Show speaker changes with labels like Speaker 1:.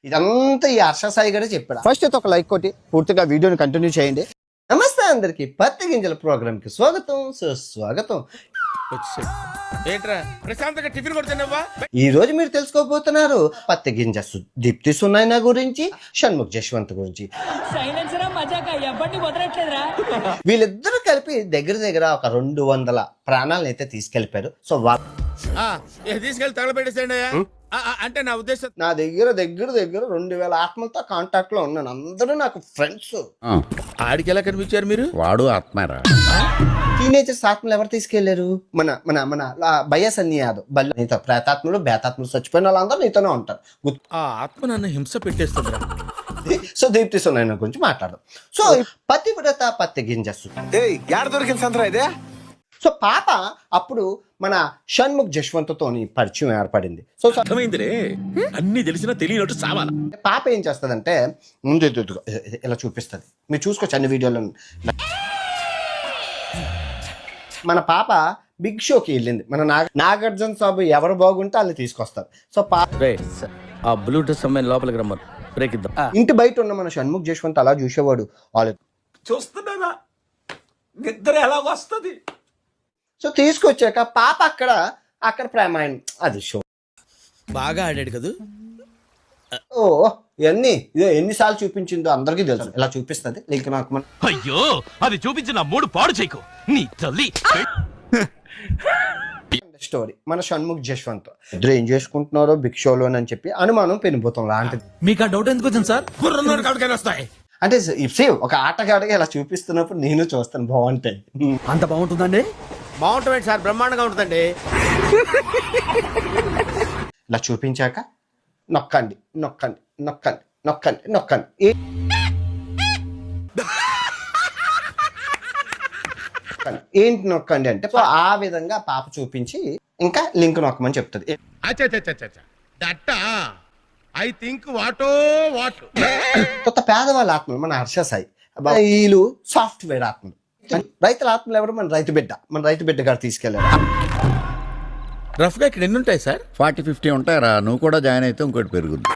Speaker 1: ఇదంతా ఈ హర్ష సాయి గారే చెప్పాడు. ఫస్ట్ అయితే ఒక లైక్ కొట్టి పూర్తిగా వీడియోని కంటిన్యూ చేయండి. నమస్తే అందరికి, పత్తి గింజల ప్రోగ్రామ్ కి స్వాగతం సుస్వాగతం.
Speaker 2: ఏంట్రా ప్రశాంతంగా టిఫిన్ కొడుతున్నావా?
Speaker 1: ఈ రోజు మీరు తెలుసుకోబోతున్నారు పత్తి గింజ దీప్తి సునైనా గురించి, షణ్ముఖ్ జశ్వంత్ గురించి. వీళ్ళిద్దరూ కలిపి దగ్గర ఒక 200 ప్రాణాలను అయితే తీసుకెళ్లిపారు. సో
Speaker 2: తీసుకెళ్ళి తగలబెట్టేసేయండి. అంటే నా ఉద్దేశం,
Speaker 1: నా దగ్గర 2000 ఆత్మలతో కాంటాక్ట్ లో ఉన్నాను. అందరూ నాకు ఫ్రెండ్స్.
Speaker 2: ఆడికి ఎలా కనిపించారు మీరు?
Speaker 3: వాడు ఆత్మారా.
Speaker 1: టీనేజర్స్ ఆత్మలు ఎవరు తీసుకెళ్లారు? మన మన మన బయ్యసన్ని యాదవ్. నీతో ప్రేతాత్మలు బేతాత్మలు చచ్చిపోయిన వాళ్ళందరూ నీతోనే ఉంటారు.
Speaker 2: ఆ ఆత్మ నన్ను హింస పెట్టేస్తుంది.
Speaker 1: సో దీప్తి సునైనా గురించి మాట్లాడదాం. సో పతివ్రత పత్తి గింజ.
Speaker 3: దొరికింది సంతరా ఇదే.
Speaker 1: సో పాప అప్పుడు మన షణ్ముఖ్ జశ్వంత్ తోని పరిచయం ఏర్పడింది. సో
Speaker 2: అర్థమైందిరే, అన్ని తెలిసినా తెలియనట్టు సావాలా.
Speaker 1: పాప ఏం చేస్తుందంటే ముందు ఇలా చూపిస్తుంది, మీరు చూసుకోవచ్చు అన్ని వీడియోలో. మన పాప బిగ్ షోకి వెళ్ళింది. మన నాగార్జున సాబు ఎవరు బాగుంటే వాళ్ళు తీసుకొస్తారు. సో
Speaker 2: ఆ బ్లూటూత్ అమ్మాయి లోపలికి రమ్మను, బ్రేక్ ఇద్దాం.
Speaker 1: ఇంటి బయట ఉన్న మన షణ్ముఖ్ జశ్వంత్ అలా చూసేవాడు. వాళ్ళు
Speaker 4: చూస్తున్నారా నిద్ర ఎలా వస్తుంది.
Speaker 1: సో తీసుకొచ్చాక పాప అక్కడ ప్రేమాయణం అది షో
Speaker 2: బాగా ఆడాడు కదా.
Speaker 1: ఓ ఇవన్నీ ఇదే ఎన్నిసార్లు చూపించిందో అందరికీ తెలుసు. ఇలా చూపిస్తుంది. లేక నాకు మన
Speaker 5: అయ్యో అది చూపించిన 3 పాడు చేయకు నీ తల్లి.
Speaker 1: స్టోరీ మన షణ్ముఖ్ జశ్వంత్ ఇద్దరు ఏం చేసుకుంటున్నారో బిగ్ షోలో అని చెప్పి అనుమానం పెనుభూతం లాంటిది.
Speaker 5: మీకు ఆ డౌట్ ఎందుకు వచ్చింది సార్?
Speaker 2: వస్తాయి
Speaker 1: అంటే సేమ్ ఒక ఆటగాడిగా ఇలా చూపిస్తున్నప్పుడు నేను చూస్తాను, బాగుంటాయి.
Speaker 5: అంత బాగుంటుందండి?
Speaker 2: బాగుంటుంది సార్, బ్రహ్మాండంగా ఉంటుందండి.
Speaker 1: ఇలా చూపించాక నొక్కండి నొక్కండి నొక్కండి నొక్కండి నొక్కండి ఏంటి నొక్కండి అంటే సో ఆ విధంగా పాప చూపించి ఇంకా లింక్ నొక్కమని చెప్తుంది.
Speaker 2: ఐ థింక్ వాటో వాట్.
Speaker 1: కొత్త పేదవాళ్ళ ఆత్మలు మన హర్ష సాయి, వీళ్ళు సాఫ్ట్వేర్ ఆత్మలు. రైతుల ఆత్మలు ఎవరు? మన రైతు బిడ్డ గారు తీసుకెళ్ళారు.
Speaker 2: రఫ్ గా ఇక్కడ ఎన్ని ఉంటాయి సార్?
Speaker 3: 40-50 ఉంటాయరా. నువ్వు కూడా జాయిన్ అయితే ఇంకోటి పెరుగుద్ది.